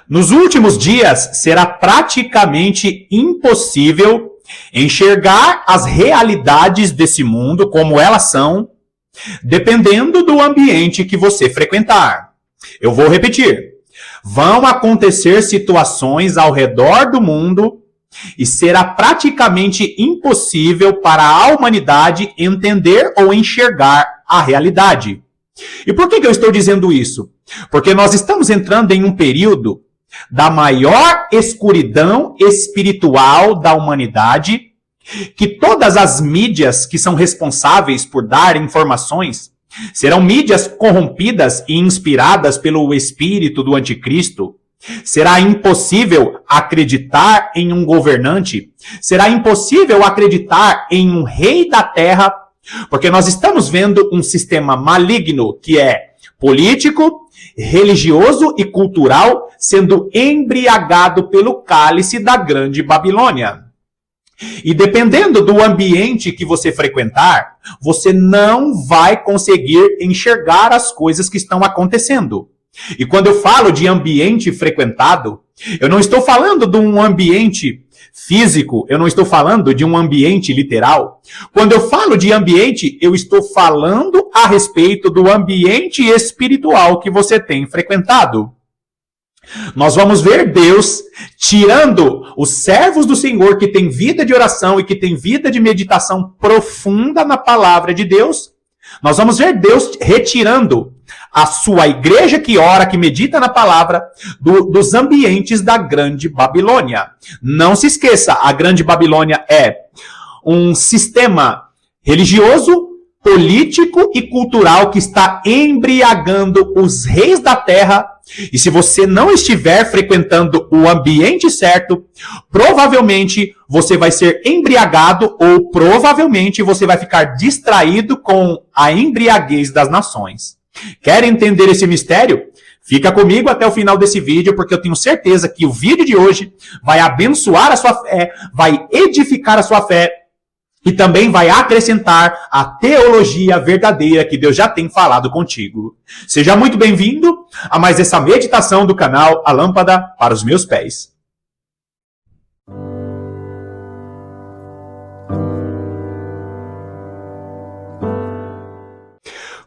Nos últimos dias, será praticamente impossível enxergar as realidades desse mundo como elas são, dependendo do ambiente que você frequentar. Eu vou repetir. Vão acontecer situações ao redor do mundo e será praticamente impossível para a humanidade entender ou enxergar a realidade. E por que eu estou dizendo isso? Porque nós estamos entrando em um período da maior escuridão espiritual da humanidade, que todas as mídias que são responsáveis por dar informações serão mídias corrompidas e inspiradas pelo espírito do anticristo. Será impossível acreditar em um governante, será impossível acreditar em um rei da terra, porque nós estamos vendo um sistema maligno que é político, religioso e cultural sendo embriagado pelo cálice da grande Babilônia. E dependendo do ambiente que você frequentar, você não vai conseguir enxergar as coisas que estão acontecendo. E quando eu falo de ambiente frequentado, eu não estou falando de um ambiente físico, eu não estou falando de um ambiente literal. Quando eu falo de ambiente, eu estou falando a respeito do ambiente espiritual que você tem frequentado. Nós vamos ver Deus tirando os servos do Senhor que têm vida de oração e que têm vida de meditação profunda na palavra de Deus. Nós vamos ver Deus retirando a sua igreja que ora, que medita na palavra, dos ambientes da grande Babilônia. Não se esqueça, a grande Babilônia é um sistema religioso, político e cultural que está embriagando os reis da terra. E se você não estiver frequentando o ambiente certo, provavelmente você vai ser embriagado ou provavelmente você vai ficar distraído com a embriaguez das nações. Quer entender esse mistério? Fica comigo até o final desse vídeo, porque eu tenho certeza que o vídeo de hoje vai abençoar a sua fé, vai edificar a sua fé, e também vai acrescentar a teologia verdadeira que Deus já tem falado contigo. Seja muito bem-vindo a mais essa meditação do canal A Lâmpada para os Meus Pés.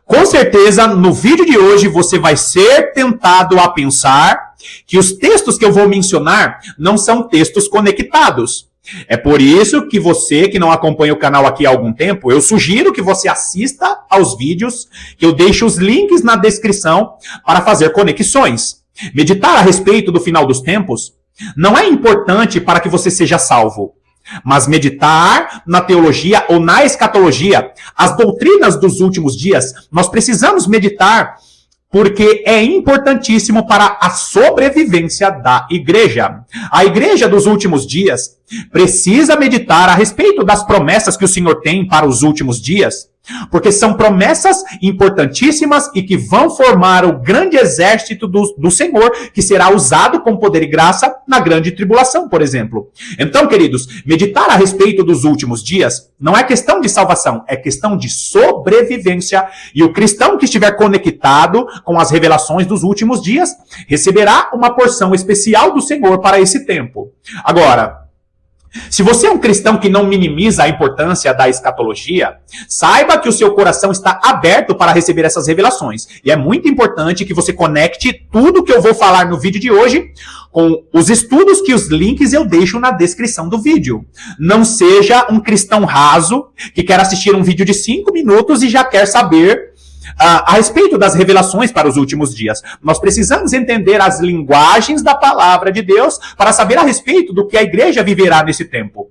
Com certeza, no vídeo de hoje, você vai ser tentado a pensar que os textos que eu vou mencionar não são textos conectados. É por isso que você que não acompanha o canal aqui há algum tempo, eu sugiro que você assista aos vídeos, que eu deixo os links na descrição para fazer conexões. Meditar a respeito do final dos tempos não é importante para que você seja salvo, mas meditar na teologia ou na escatologia, as doutrinas dos últimos dias, nós precisamos meditar porque é importantíssimo para a sobrevivência da igreja. A igreja dos últimos dias precisa meditar a respeito das promessas que o Senhor tem para os últimos dias, porque são promessas importantíssimas e que vão formar o grande exército do Senhor, que será usado com poder e graça na grande tribulação, por exemplo. Então, queridos, meditar a respeito dos últimos dias não é questão de salvação, é questão de sobrevivência. E o cristão que estiver conectado com as revelações dos últimos dias receberá uma porção especial do Senhor para esse tempo. Agora, se você é um cristão que não minimiza a importância da escatologia, saiba que o seu coração está aberto para receber essas revelações. E é muito importante que você conecte tudo que eu vou falar no vídeo de hoje com os estudos que os links eu deixo na descrição do vídeo. Não seja um cristão raso que quer assistir um vídeo de 5 minutos e já quer saber a respeito das revelações para os últimos dias. Nós precisamos entender as linguagens da palavra de Deus para saber a respeito do que a igreja viverá nesse tempo.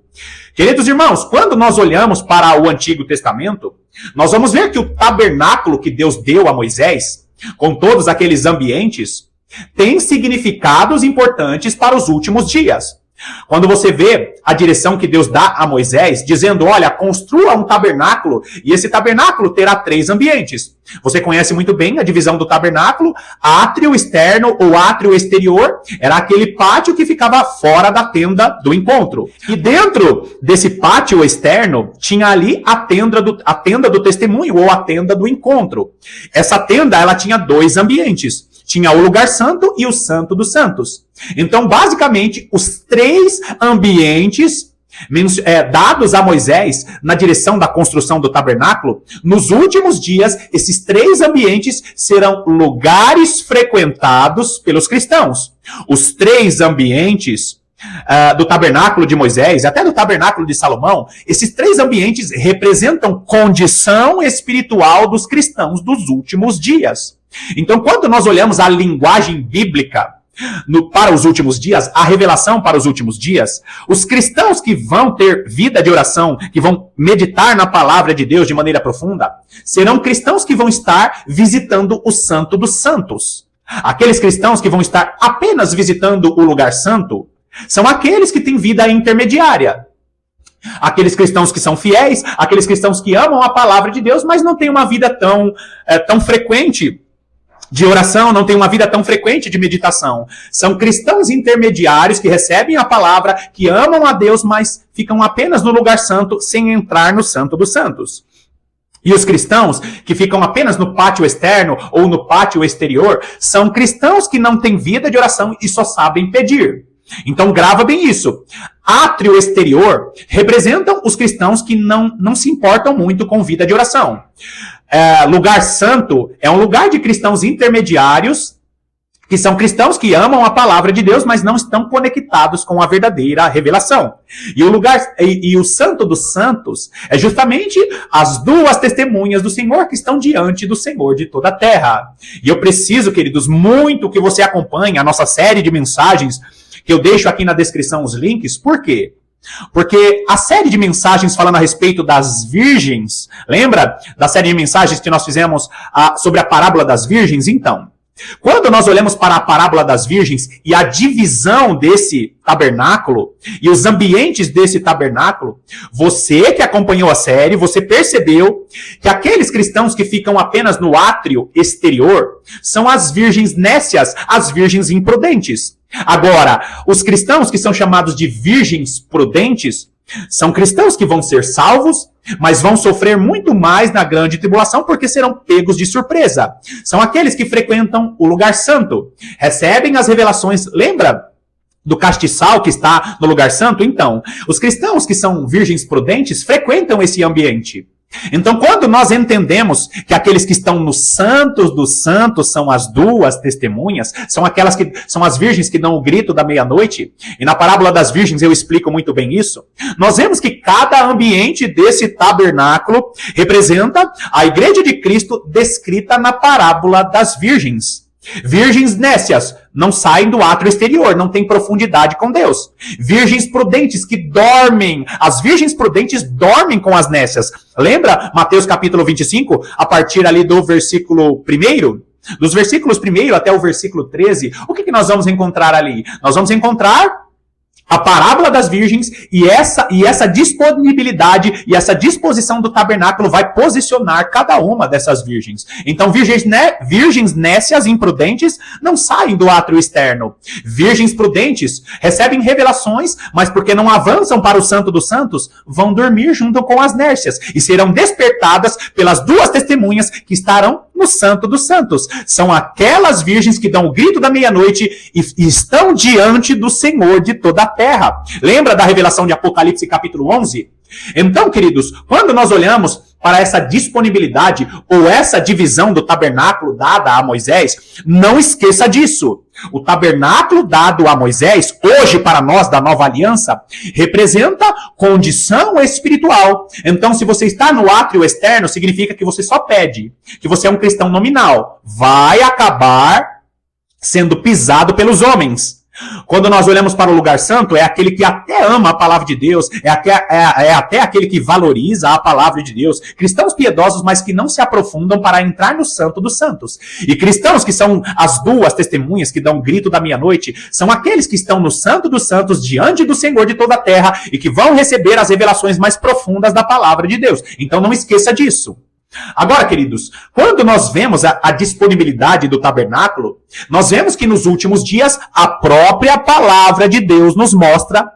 Queridos irmãos, quando nós olhamos para o Antigo Testamento, nós vamos ver que o tabernáculo que Deus deu a Moisés, com todos aqueles ambientes, tem significados importantes para os últimos dias. Quando você vê a direção que Deus dá a Moisés, dizendo, olha, construa um tabernáculo, e esse tabernáculo terá 3 ambientes. Você conhece muito bem a divisão do tabernáculo, átrio externo ou átrio exterior, era aquele pátio que ficava fora da tenda do encontro. E dentro desse pátio externo, tinha ali a tenda do testemunho, ou a tenda do encontro. Essa tenda, ela tinha 2 ambientes. Tinha o lugar santo e o santo dos santos. Então, basicamente, os três ambientes dados a Moisés na direção da construção do tabernáculo, nos últimos dias, esses três ambientes serão lugares frequentados pelos cristãos. Os três ambientes do tabernáculo de Moisés, até do tabernáculo de Salomão, esses três ambientes representam condição espiritual dos cristãos dos últimos dias. Então, quando nós olhamos a linguagem bíblica para os últimos dias, a revelação para os últimos dias, os cristãos que vão ter vida de oração, que vão meditar na palavra de Deus de maneira profunda, serão cristãos que vão estar visitando o Santo dos Santos. Aqueles cristãos que vão estar apenas visitando o lugar santo são aqueles que têm vida intermediária. Aqueles cristãos que são fiéis, aqueles cristãos que amam a palavra de Deus, mas não têm uma vida tão frequente de oração, não têm uma vida tão frequente de meditação. São cristãos intermediários que recebem a palavra, que amam a Deus, mas ficam apenas no lugar santo, sem entrar no Santo dos Santos. E os cristãos que ficam apenas no pátio externo ou no pátio exterior são cristãos que não têm vida de oração e só sabem pedir. Então grava bem isso. Átrio exterior representam os cristãos que não se importam muito com vida de oração. Lugar santo é um lugar de cristãos intermediários, que são cristãos que amam a palavra de Deus, mas não estão conectados com a verdadeira revelação. E o Santo dos Santos é justamente as duas testemunhas do Senhor que estão diante do Senhor de toda a terra. E eu preciso, queridos, muito que você acompanhe a nossa série de mensagens, que eu deixo aqui na descrição os links. Por quê? Porque a série de mensagens falando a respeito das virgens, lembra da série de mensagens que nós fizemos sobre a parábola das virgens? Então, quando nós olhamos para a parábola das virgens e a divisão desse tabernáculo e os ambientes desse tabernáculo, você que acompanhou a série, você percebeu que aqueles cristãos que ficam apenas no átrio exterior são as virgens nécias, as virgens imprudentes. Agora, os cristãos que são chamados de virgens prudentes são cristãos que vão ser salvos, mas vão sofrer muito mais na grande tribulação porque serão pegos de surpresa. São aqueles que frequentam o lugar santo, recebem as revelações. Lembra do castiçal que está no lugar santo? Então, os cristãos que são virgens prudentes frequentam esse ambiente. Então, quando nós entendemos que aqueles que estão no Santos dos Santos são as duas testemunhas, são aquelas que são as virgens que dão o grito da meia-noite, e na parábola das virgens eu explico muito bem isso, nós vemos que cada ambiente desse tabernáculo representa a igreja de Cristo descrita na parábola das virgens. Virgens nécias não saem do átrio exterior, não têm profundidade com Deus. Virgens prudentes que dormem. As virgens prudentes dormem com as nécias. Lembra Mateus capítulo 25, a partir ali do versículo 1? Dos versículos 1 até o versículo 13, o que nós vamos encontrar ali? Nós vamos encontrar a parábola das virgens e essa disponibilidade e essa disposição do tabernáculo vai posicionar cada uma dessas virgens. Então, virgens nécias, imprudentes, não saem do átrio externo. Virgens prudentes recebem revelações, mas porque não avançam para o Santo dos Santos, vão dormir junto com as nécias e serão despertadas pelas duas testemunhas que estarão no Santo dos Santos. São aquelas virgens que dão o grito da meia-noite e estão diante do Senhor de toda a terra. Lembra da revelação de Apocalipse capítulo 11? Então, queridos, quando nós olhamos para essa disponibilidade ou essa divisão do tabernáculo dada a Moisés, não esqueça disso. O tabernáculo dado a Moisés, hoje para nós da nova aliança, representa condição espiritual. Então, se você está no átrio externo, significa que você só pede, que você é um cristão nominal. Vai acabar sendo pisado pelos homens. Quando nós olhamos para o lugar santo, é aquele que até ama a palavra de Deus, é até aquele que valoriza a palavra de Deus. Cristãos piedosos, mas que não se aprofundam para entrar no Santo dos Santos. E cristãos que são as duas testemunhas que dão o grito da meia-noite, são aqueles que estão no Santo dos Santos, diante do Senhor de toda a terra, e que vão receber as revelações mais profundas da palavra de Deus. Então não esqueça disso. Agora, queridos, quando nós vemos a disponibilidade do tabernáculo, nós vemos que nos últimos dias a própria palavra de Deus nos mostra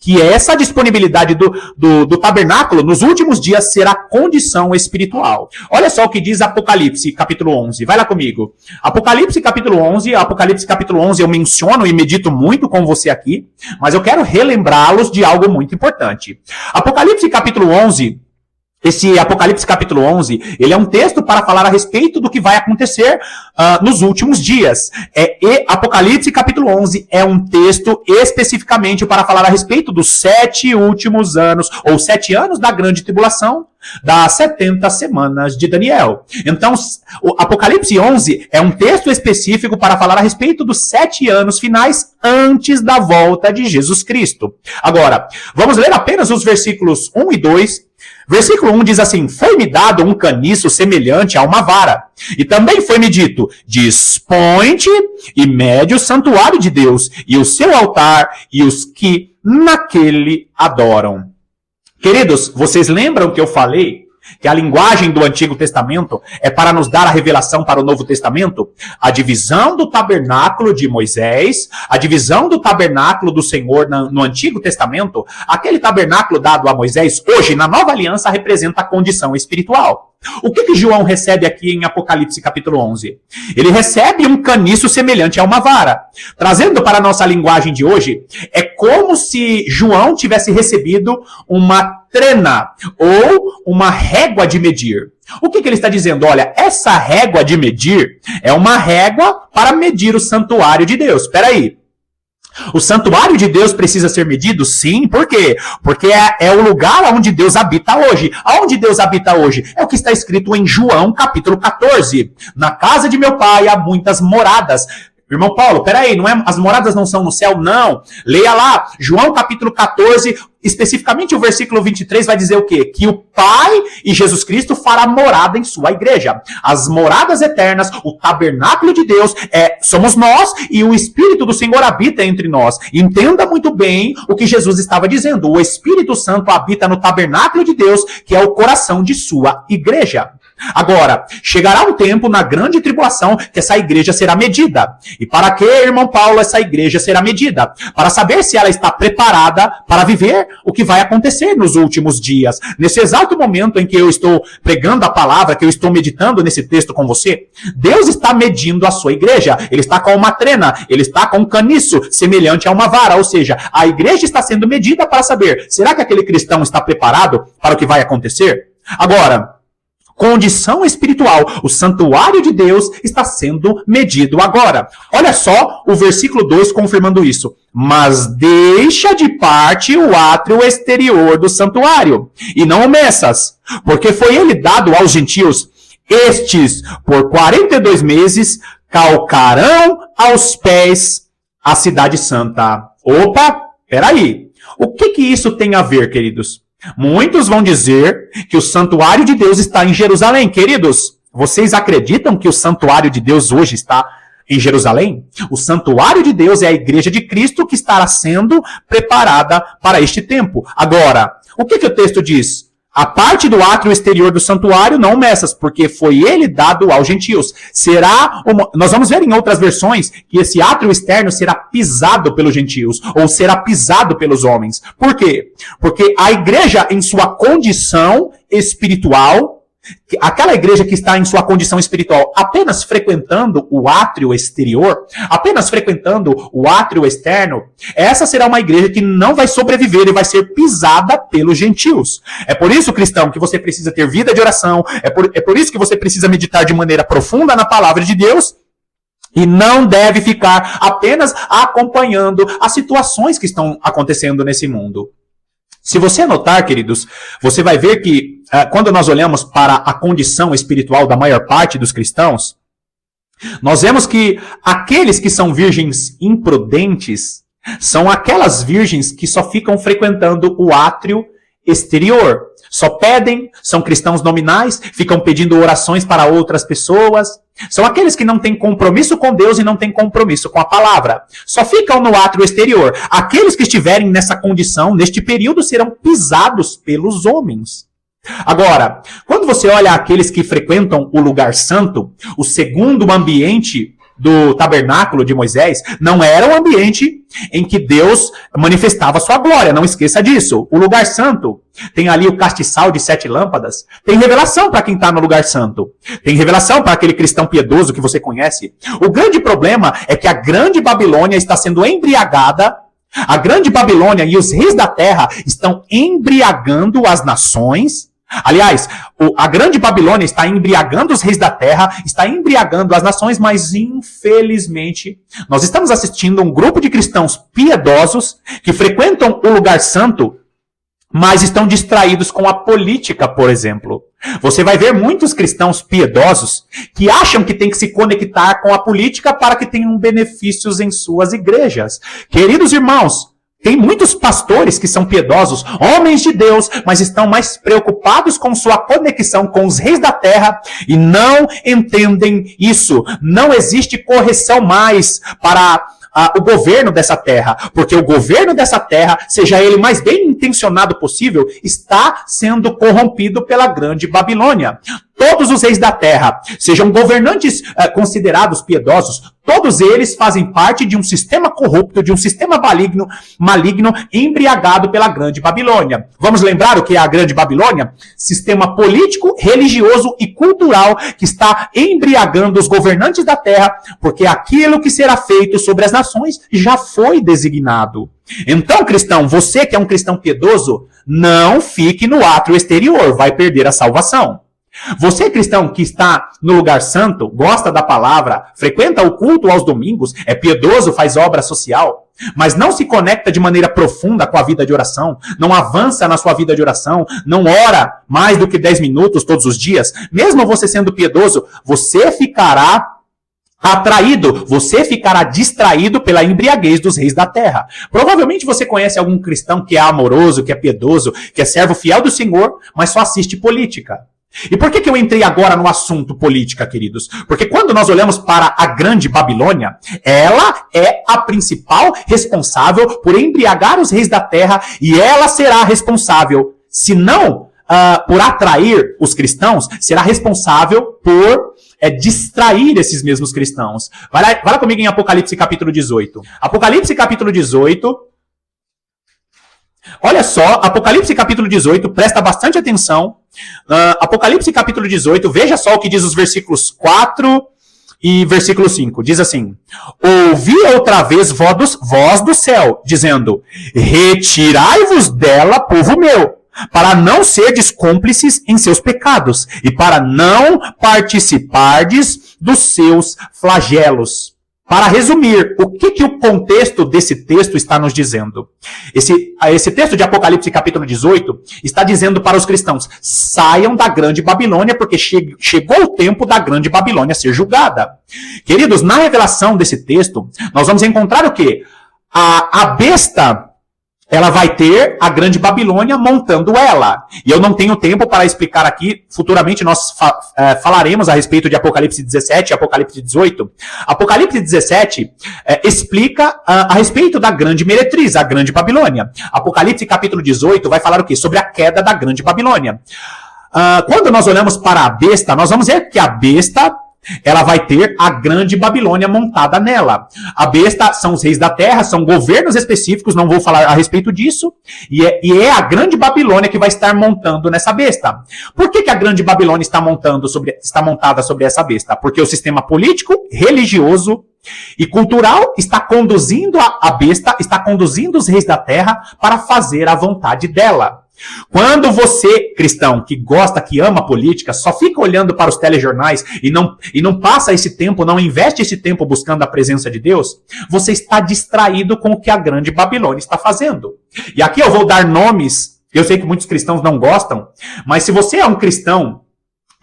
que essa disponibilidade do tabernáculo nos últimos dias será condição espiritual. Olha só o que diz Apocalipse, capítulo 11. Vai lá comigo. Apocalipse, capítulo 11. Apocalipse, capítulo 11, eu menciono e medito muito com você aqui, mas eu quero relembrá-los de algo muito importante. Apocalipse, capítulo 11... Esse Apocalipse capítulo 11, ele é um texto para falar a respeito do que vai acontecer nos últimos dias. E Apocalipse capítulo 11 é um texto especificamente para falar a respeito dos 7 últimos anos, ou 7 anos da grande tribulação, das 70 semanas de Daniel. Então, o Apocalipse 11 é um texto específico para falar a respeito dos 7 anos finais antes da volta de Jesus Cristo. Agora, vamos ler apenas os versículos 1 e 2. Versículo 1 diz assim: foi-me dado um caniço semelhante a uma vara, e também foi-me dito: dispõe-te e mede o santuário de Deus, e o seu altar, e os que naquele adoram. Queridos, vocês lembram que eu falei que a linguagem do Antigo Testamento é para nos dar a revelação para o Novo Testamento? A divisão do tabernáculo de Moisés, a divisão do tabernáculo do Senhor no Antigo Testamento, aquele tabernáculo dado a Moisés, hoje, na Nova Aliança, representa a condição espiritual. O que João recebe aqui em Apocalipse capítulo 11? Ele recebe um caniço semelhante a uma vara. Trazendo para a nossa linguagem de hoje, é como se João tivesse recebido uma trena ou uma régua de medir. O que ele está dizendo? Olha, essa régua de medir é uma régua para medir o santuário de Deus. Espera aí. O santuário de Deus precisa ser medido? Sim, por quê? Porque é o lugar onde Deus habita hoje. Aonde Deus habita hoje? É o que está escrito em João, capítulo 14. Na casa de meu pai há muitas moradas. Irmão Paulo, peraí, não é, as moradas não são no céu? Não. Leia lá, João capítulo 14, especificamente o versículo 23 vai dizer o quê? Que o Pai e Jesus Cristo fará morada em sua igreja. As moradas eternas, o tabernáculo de Deus, somos nós e o Espírito do Senhor habita entre nós. Entenda muito bem o que Jesus estava dizendo. O Espírito Santo habita no tabernáculo de Deus, que é o coração de sua igreja. Agora, chegará um tempo na grande tribulação que essa igreja será medida. E para que, irmão Paulo, essa igreja será medida? Para saber se ela está preparada para viver o que vai acontecer nos últimos dias. Nesse exato momento em que eu estou pregando a palavra, que eu estou meditando nesse texto com você, Deus está medindo a sua igreja. Ele está com uma trena, ele está com um caniço semelhante a uma vara. Ou seja, a igreja está sendo medida para saber, será que aquele cristão está preparado para o que vai acontecer? Agora, condição espiritual. O santuário de Deus está sendo medido agora. Olha só o versículo 2 confirmando isso. Mas deixa de parte o átrio exterior do santuário, e não o meças, porque foi ele dado aos gentios. Estes, por 42 meses, calcarão aos pés a cidade santa. Opa, peraí. O que isso tem a ver, queridos? Muitos vão dizer que o santuário de Deus está em Jerusalém. Queridos, vocês acreditam que o santuário de Deus hoje está em Jerusalém? O santuário de Deus é a igreja de Cristo que estará sendo preparada para este tempo. Agora, o que o texto diz? A parte do átrio exterior do santuário não meças, porque foi ele dado aos gentios. Nós vamos ver em outras versões que esse átrio externo será pisado pelos gentios, ou será pisado pelos homens. Por quê? Porque a igreja, em sua condição espiritual, aquela igreja que está em sua condição espiritual apenas frequentando o átrio exterior, apenas frequentando o átrio externo, essa será uma igreja que não vai sobreviver e vai ser pisada pelos gentios. É por isso, cristão, que você precisa ter vida de oração, é por isso que você precisa meditar de maneira profunda na palavra de Deus, e não deve ficar apenas acompanhando as situações que estão acontecendo nesse mundo. Se você notar, queridos, você vai ver que quando nós olhamos para a condição espiritual da maior parte dos cristãos, nós vemos que aqueles que são virgens imprudentes são aquelas virgens que só ficam frequentando o átrio exterior. Só pedem, são cristãos nominais, ficam pedindo orações para outras pessoas. São aqueles que não têm compromisso com Deus e não têm compromisso com a palavra. Só ficam no átrio exterior. Aqueles que estiverem nessa condição, neste período, serão pisados pelos homens. Agora, quando você olha aqueles que frequentam o lugar santo, o segundo ambiente do tabernáculo de Moisés não era um ambiente em que Deus manifestava sua glória. Não esqueça disso. O lugar santo tem ali o castiçal de 7 lâmpadas. Tem revelação para quem está no lugar santo. Tem revelação para aquele cristão piedoso que você conhece. O grande problema é que a grande Babilônia está sendo embriagada. A grande Babilônia e os reis da terra estão embriagando as nações. Aliás, a grande Babilônia está embriagando os reis da terra, está embriagando as nações, mas infelizmente nós estamos assistindo um grupo de cristãos piedosos que frequentam o lugar santo, mas estão distraídos com a política, por exemplo. Você vai ver muitos cristãos piedosos que acham que tem que se conectar com a política para que tenham benefícios em suas igrejas. Queridos irmãos, tem muitos pastores que são piedosos, homens de Deus, mas estão mais preocupados com sua conexão com os reis da terra e não entendem isso. Não existe correção mais para o governo dessa terra, porque o governo dessa terra, seja ele mais bem intencionado possível, está sendo corrompido pela grande Babilônia. Todos os reis da terra, sejam governantes considerados piedosos, todos eles fazem parte de um sistema corrupto, de um sistema maligno, embriagado pela grande Babilônia. Vamos lembrar o que é a grande Babilônia? Sistema político, religioso e cultural que está embriagando os governantes da terra, porque aquilo que será feito sobre as nações já foi designado. Então, cristão, você que é um cristão piedoso, não fique no átrio exterior, vai perder a salvação. Você, cristão, que está no lugar santo, gosta da palavra, frequenta o culto aos domingos, é piedoso, faz obra social, mas não se conecta de maneira profunda com a vida de oração, não avança na sua vida de oração, não ora mais do que 10 minutos todos os dias, mesmo você sendo piedoso, você ficará atraído, você ficará distraído pela embriaguez dos reis da terra. Provavelmente você conhece algum cristão que é amoroso, que é piedoso, que é servo fiel do Senhor, mas só assiste política. E por que eu entrei agora no assunto política, queridos? Porque quando nós olhamos para a grande Babilônia, ela é a principal responsável por embriagar os reis da terra e ela será responsável, se não por atrair os cristãos, será responsável por distrair esses mesmos cristãos. Vai lá comigo em Apocalipse capítulo 18. Apocalipse capítulo 18. Olha só, Apocalipse capítulo 18, presta bastante atenção. Apocalipse capítulo 18, veja só o que diz os versículos 4 e versículo 5. Diz assim: ouvi outra vez voz do céu, dizendo: retirai-vos dela, povo meu, para não serdes cúmplices em seus pecados, e para não participardes dos seus flagelos. Para resumir, o que o contexto desse texto está nos dizendo? Esse texto de Apocalipse capítulo 18 está dizendo para os cristãos: saiam da grande Babilônia, porque chegou o tempo da grande Babilônia ser julgada. Queridos, na revelação desse texto, nós vamos encontrar o quê? A besta, ela vai ter a grande Babilônia montando ela. E eu não tenho tempo para explicar aqui. Futuramente nós falaremos a respeito de Apocalipse 17 e Apocalipse 18. Apocalipse 17 explica a respeito da grande meretriz, a grande Babilônia. Apocalipse capítulo 18 vai falar o quê? Sobre a queda da grande Babilônia. Quando nós olhamos para a besta, nós vamos ver que a besta, ela vai ter a grande Babilônia montada nela. A besta são os reis da terra, são governos específicos, não vou falar a respeito disso, e é a grande Babilônia que vai estar montando nessa besta. Por que a grande Babilônia está montada sobre essa besta? Porque o sistema político, religioso e cultural está conduzindo a besta, está conduzindo os reis da terra para fazer a vontade dela. Quando você, cristão, que gosta, que ama política, só fica olhando para os telejornais e não passa esse tempo, não investe esse tempo buscando a presença de Deus, você está distraído com o que a grande Babilônia está fazendo. E aqui eu vou dar nomes, eu sei que muitos cristãos não gostam, mas se você é um cristão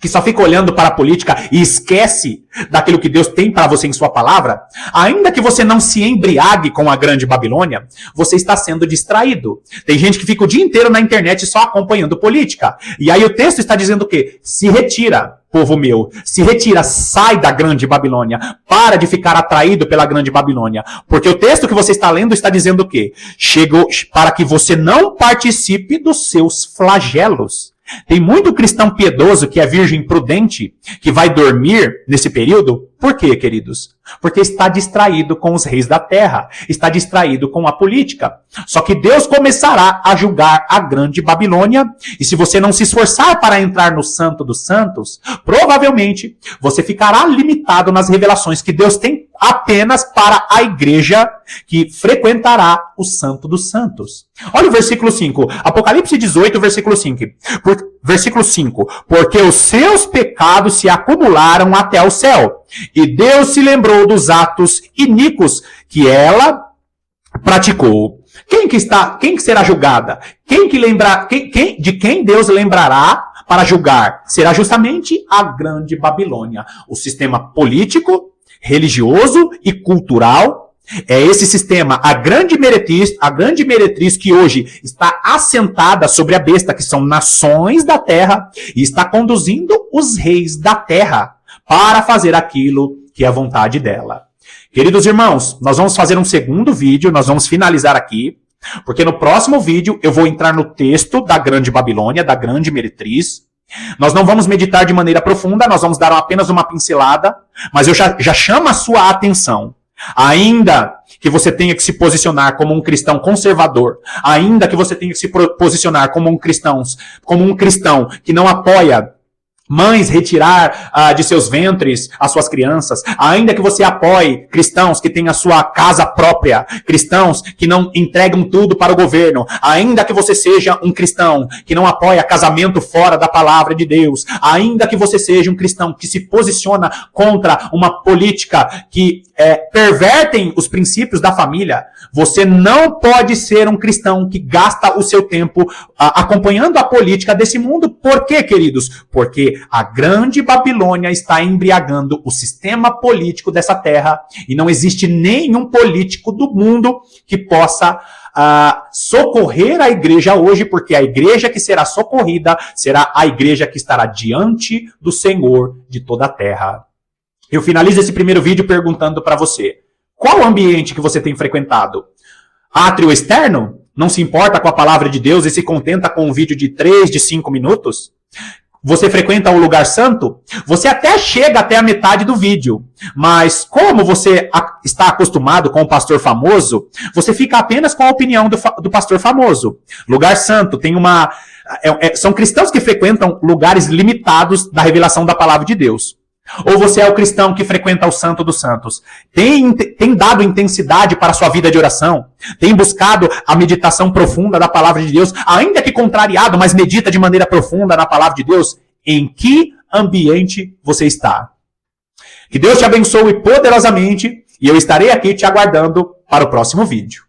que só fica olhando para a política e esquece daquilo que Deus tem para você em sua palavra, ainda que você não se embriague com a grande Babilônia, você está sendo distraído. Tem gente que fica o dia inteiro na internet só acompanhando política. E aí o texto está dizendo o quê? Se retira, povo meu. Se retira, sai da grande Babilônia. Para de ficar atraído pela grande Babilônia. Porque o texto que você está lendo está dizendo o quê? Chegou para que você não participe dos seus flagelos. Tem muito cristão piedoso que é virgem prudente, que vai dormir nesse período. Por quê, queridos? Porque está distraído com os reis da terra, está distraído com a política. Só que Deus começará a julgar a grande Babilônia, e se você não se esforçar para entrar no Santo dos Santos, provavelmente você ficará limitado nas revelações que Deus tem apenas para a igreja que frequentará o Santo dos Santos. Olha o versículo 5, Apocalipse 18, versículo 5. Versículo 5, porque os seus pecados se acumularam até o céu, e Deus se lembrou dos atos iníquos que ela praticou. Quem que será julgada? De quem Deus lembrará para julgar? Será justamente a grande Babilônia. O sistema político, religioso e cultural. É esse sistema, a grande meretriz que hoje está assentada sobre a besta, que são nações da terra, e está conduzindo os reis da terra para fazer aquilo que é a vontade dela. Queridos irmãos, nós vamos fazer um segundo vídeo, nós vamos finalizar aqui, porque no próximo vídeo eu vou entrar no texto da grande Babilônia, da grande meretriz. Nós não vamos meditar de maneira profunda, nós vamos dar apenas uma pincelada, mas eu já chamo a sua atenção. Ainda que você tenha que se posicionar como um cristão conservador, ainda que você tenha que se posicionar como um cristão que não apoia mães retirar de seus ventres as suas crianças, ainda que você apoie cristãos que têm a sua casa própria, cristãos que não entregam tudo para o governo, ainda que você seja um cristão que não apoia casamento fora da palavra de Deus, ainda que você seja um cristão que se posiciona contra uma política que pervertem os princípios da família, você não pode ser um cristão que gasta o seu tempo acompanhando a política desse mundo. Por quê, queridos? Porque a grande Babilônia está embriagando o sistema político dessa terra e não existe nenhum político do mundo que possa socorrer a igreja hoje, porque a igreja que será socorrida será a igreja que estará diante do Senhor de toda a terra. Eu finalizo esse primeiro vídeo perguntando para você, qual ambiente que você tem frequentado? Átrio externo? Não se importa com a palavra de Deus e se contenta com um vídeo de 3, de 5 minutos? Você frequenta o lugar santo? Você até chega até a metade do vídeo, mas como você está acostumado com o pastor famoso, você fica apenas com a opinião do pastor famoso. Lugar santo tem são cristãos que frequentam lugares limitados da revelação da palavra de Deus. Ou você é o cristão que frequenta o Santo dos Santos? Tem dado intensidade para a sua vida de oração? Tem buscado a meditação profunda da palavra de Deus? Ainda que contrariado, mas medita de maneira profunda na palavra de Deus? Em que ambiente você está? Que Deus te abençoe poderosamente e eu estarei aqui te aguardando para o próximo vídeo.